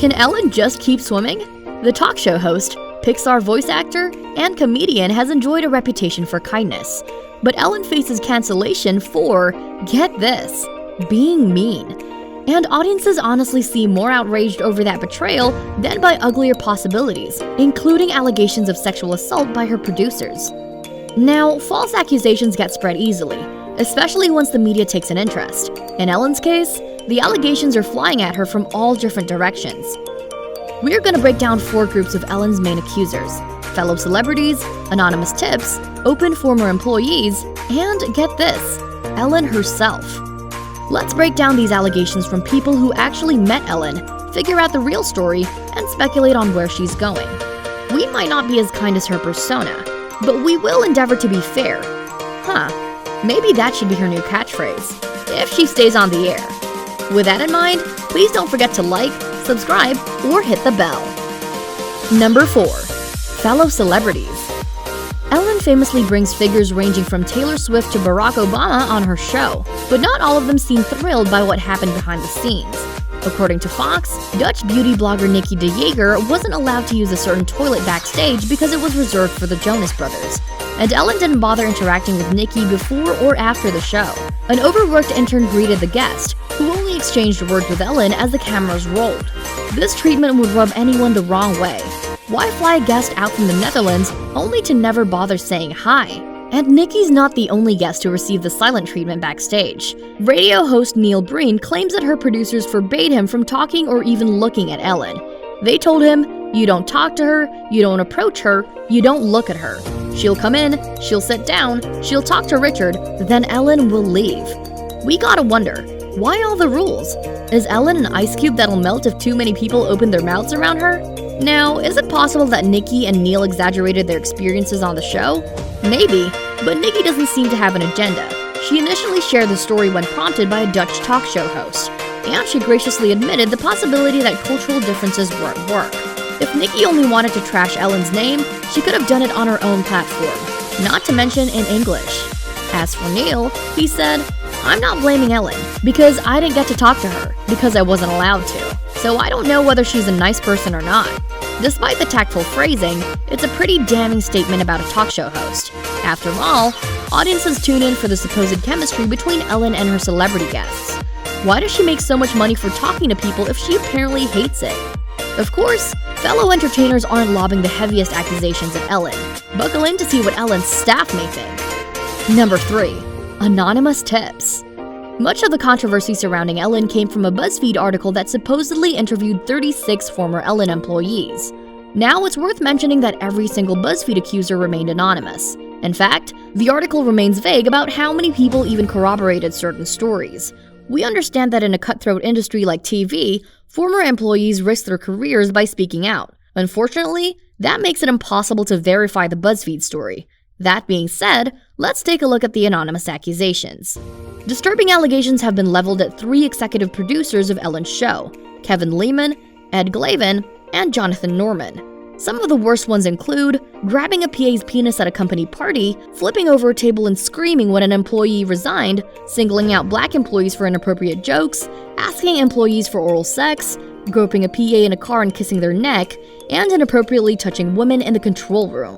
Can Ellen just keep swimming? The talk show host, Pixar voice actor, and comedian has enjoyed a reputation for kindness. But Ellen faces cancellation for, get this, being mean. And audiences honestly seem more outraged over that betrayal than by uglier possibilities, including allegations of sexual assault by her producers. Now, false accusations get spread easily, especially once the media takes an interest. In Ellen's case, the allegations are flying at her from all different directions. We're going to break down 4 groups of Ellen's main accusers: fellow celebrities, anonymous tips, open former employees, and get this, Ellen herself. Let's break down these allegations from people who actually met Ellen, figure out the real story, and speculate on where she's going. We might not be as kind as her persona, but we will endeavor to be fair. Maybe that should be her new catchphrase, if she stays on the air. With that in mind, please don't forget to like, subscribe, or hit the bell. Number 4. Fellow celebrities. Ellen famously brings figures ranging from Taylor Swift to Barack Obama on her show, but not all of them seem thrilled by what happened behind the scenes. According to Fox, Dutch beauty blogger Nikki Degeneres wasn't allowed to use a certain toilet backstage because it was reserved for the Jonas Brothers, and Ellen didn't bother interacting with Nikki before or after the show. An overworked intern greeted the guest, who only exchanged words with Ellen as the cameras rolled. This treatment would rub anyone the wrong way. Why fly a guest out from the Netherlands only to never bother saying hi? And Nikki's not the only guest who received the silent treatment backstage. Radio host Neil Breen claims that her producers forbade him from talking or even looking at Ellen. They told him, "You don't talk to her, you don't approach her, you don't look at her. She'll come in, she'll sit down, she'll talk to Richard, then Ellen will leave." We gotta wonder, why all the rules? Is Ellen an ice cube that'll melt if too many people open their mouths around her? Now, is it possible that Nikki and Neil exaggerated their experiences on the show? Maybe, but Nikki doesn't seem to have an agenda. She initially shared the story when prompted by a Dutch talk show host, and she graciously admitted the possibility that cultural differences were at work. If Nikki only wanted to trash Ellen's name, she could have done it on her own platform, not to mention in English. As for Neil, he said, "I'm not blaming Ellen, because I didn't get to talk to her, because I wasn't allowed to. So I don't know whether she's a nice person or not." Despite the tactful phrasing, it's a pretty damning statement about a talk show host. After all, audiences tune in for the supposed chemistry between Ellen and her celebrity guests. Why does she make so much money for talking to people if she apparently hates it? Of course, fellow entertainers aren't lobbing the heaviest accusations at Ellen. Buckle in to see what Ellen's staff may think. Number 3. Anonymous tips. Much of the controversy surrounding Ellen came from a BuzzFeed article that supposedly interviewed 36 former Ellen employees. Now it's worth mentioning that every single BuzzFeed accuser remained anonymous. In fact, the article remains vague about how many people even corroborated certain stories. We understand that in a cutthroat industry like TV, former employees risk their careers by speaking out. Unfortunately, that makes it impossible to verify the BuzzFeed story. That being said, let's take a look at the anonymous accusations. Disturbing allegations have been leveled at 3 executive producers of Ellen's show: Kevin Lehman, Ed Glavin, and Jonathan Norman. Some of the worst ones include grabbing a PA's penis at a company party, flipping over a table and screaming when an employee resigned, singling out black employees for inappropriate jokes, asking employees for oral sex, groping a PA in a car and kissing their neck, and inappropriately touching women in the control room.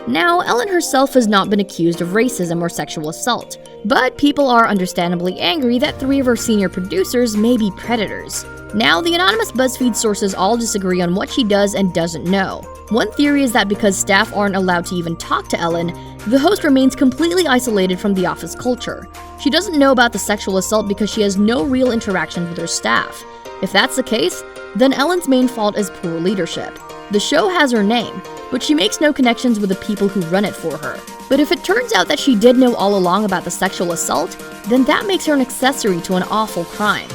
Now, Ellen herself has not been accused of racism or sexual assault, but people are understandably angry that 3 of her senior producers may be predators. Now, the anonymous BuzzFeed sources all disagree on what she does and doesn't know. One theory is that because staff aren't allowed to even talk to Ellen, the host remains completely isolated from the office culture. She doesn't know about the sexual assault because she has no real interaction with her staff. If that's the case, then Ellen's main fault is poor leadership. The show has her name, but she makes no connections with the people who run it for her. But if it turns out that she did know all along about the sexual assault, then that makes her an accessory to an awful crime.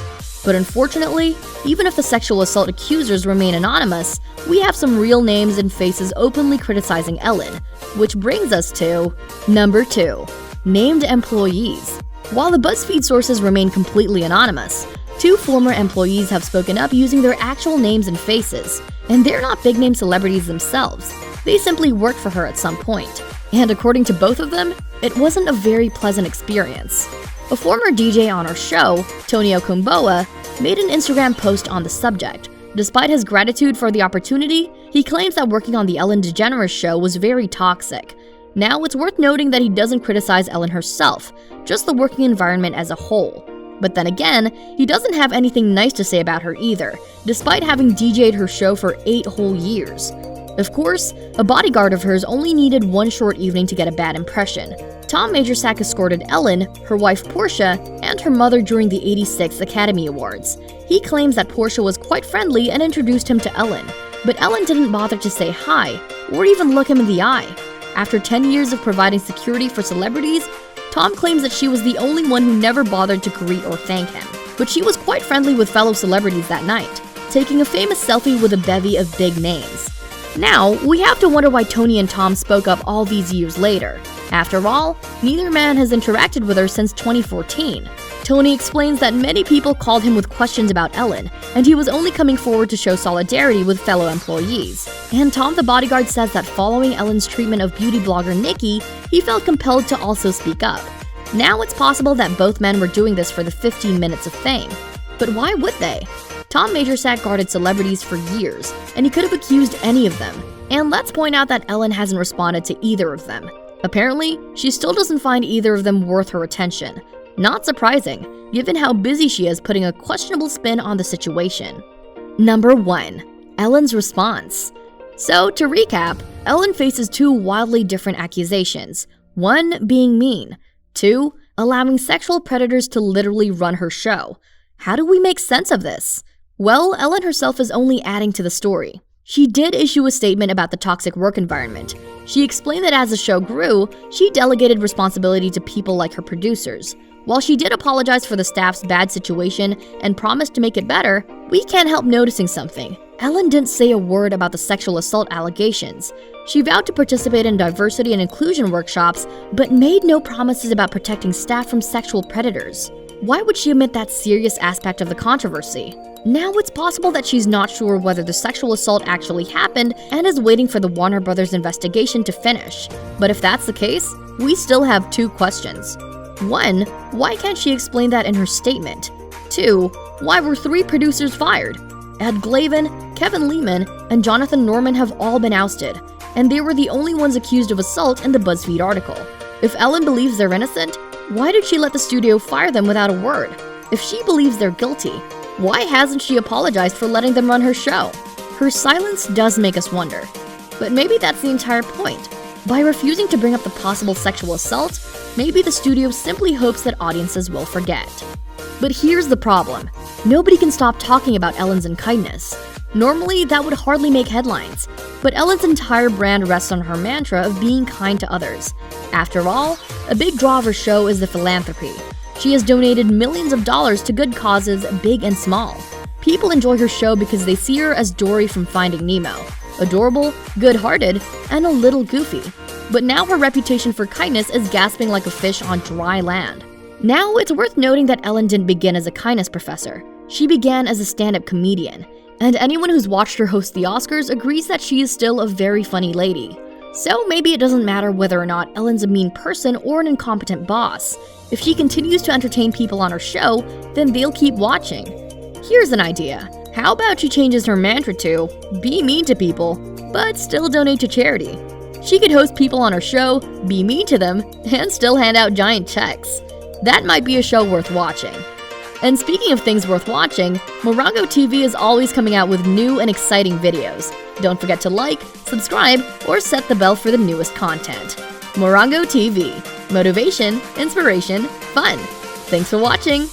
But unfortunately, even if the sexual assault accusers remain anonymous, we have some real names and faces openly criticizing Ellen, which brings us to number 2, named employees. While the BuzzFeed sources remain completely anonymous, 2 former employees have spoken up using their actual names and faces, and they're not big-name celebrities themselves. They simply worked for her at some point. And according to both of them, it wasn't a very pleasant experience. A former DJ on our show, Tony Okumboa, made an Instagram post on the subject, Despite his gratitude for the opportunity, he claims that working on the Ellen DeGeneres show was very toxic. Now, it's worth noting that he doesn't criticize Ellen herself, just the working environment as a whole. But then again, he doesn't have anything nice to say about her either, despite having DJ'd her show for 8 whole years. Of course, a bodyguard of hers only needed one short evening to get a bad impression. Tom Majorsak escorted Ellen, her wife Portia, and her mother during the 86th Academy Awards. He claims that Portia was quite friendly and introduced him to Ellen, but Ellen didn't bother to say hi, or even look him in the eye. After 10 years of providing security for celebrities, Tom claims that she was the only one who never bothered to greet or thank him. But she was quite friendly with fellow celebrities that night, taking a famous selfie with a bevy of big names. Now, we have to wonder why Tony and Tom spoke up all these years later. After all, neither man has interacted with her since 2014. Tony explains that many people called him with questions about Ellen, and he was only coming forward to show solidarity with fellow employees. And Tom the bodyguard says that following Ellen's treatment of beauty blogger Nikki, he felt compelled to also speak up. Now it's possible that both men were doing this for the 15 minutes of fame. But why would they? Tom Majorsak guarded celebrities for years, and he could have accused any of them. And let's point out that Ellen hasn't responded to either of them. Apparently, she still doesn't find either of them worth her attention. Not surprising, given how busy she is putting a questionable spin on the situation. Number 1. Ellen's response. So, to recap, Ellen faces 2 wildly different accusations. 1, being mean. 2, allowing sexual predators to literally run her show. How do we make sense of this? Well, Ellen herself is only adding to the story. She did issue a statement about the toxic work environment. She explained that as the show grew, she delegated responsibility to people like her producers. While she did apologize for the staff's bad situation and promised to make it better, we can't help noticing something. Ellen didn't say a word about the sexual assault allegations. She vowed to participate in diversity and inclusion workshops, but made no promises about protecting staff from sexual predators. Why would she omit that serious aspect of the controversy? Now it's possible that she's not sure whether the sexual assault actually happened and is waiting for the Warner Brothers investigation to finish. But if that's the case, we still have 2 questions. 1, why can't she explain that in her statement? 2, why were 3 producers fired? Ed Glavin, Kevin Lehman, and Jonathan Norman have all been ousted, and they were the only ones accused of assault in the BuzzFeed article. If Ellen believes they're innocent, why did she let the studio fire them without a word? If she believes they're guilty, why hasn't she apologized for letting them run her show? Her silence does make us wonder. But maybe that's the entire point. By refusing to bring up the possible sexual assault, maybe the studio simply hopes that audiences will forget. But here's the problem. Nobody can stop talking about Ellen's unkindness. Normally, that would hardly make headlines, but Ellen's entire brand rests on her mantra of being kind to others. After all, a big draw of her show is the philanthropy. She has donated millions of dollars to good causes, big and small. People enjoy her show because they see her as Dory from Finding Nemo. Adorable, good-hearted, and a little goofy. But now her reputation for kindness is gasping like a fish on dry land. Now, it's worth noting that Ellen didn't begin as a kindness professor. She began as a stand-up comedian. And anyone who's watched her host the Oscars agrees that she is still a very funny lady. So maybe it doesn't matter whether or not Ellen's a mean person or an incompetent boss. If she continues to entertain people on her show, then they'll keep watching. Here's an idea. How about she changes her mantra to, be mean to people, but still donate to charity? She could host people on her show, be mean to them, and still hand out giant checks. That might be a show worth watching. And speaking of things worth watching, Morrongo TV is always coming out with new and exciting videos. Don't forget to like, subscribe, or set the bell for the newest content. Morrongo TV. Motivation, inspiration, fun. Thanks for watching!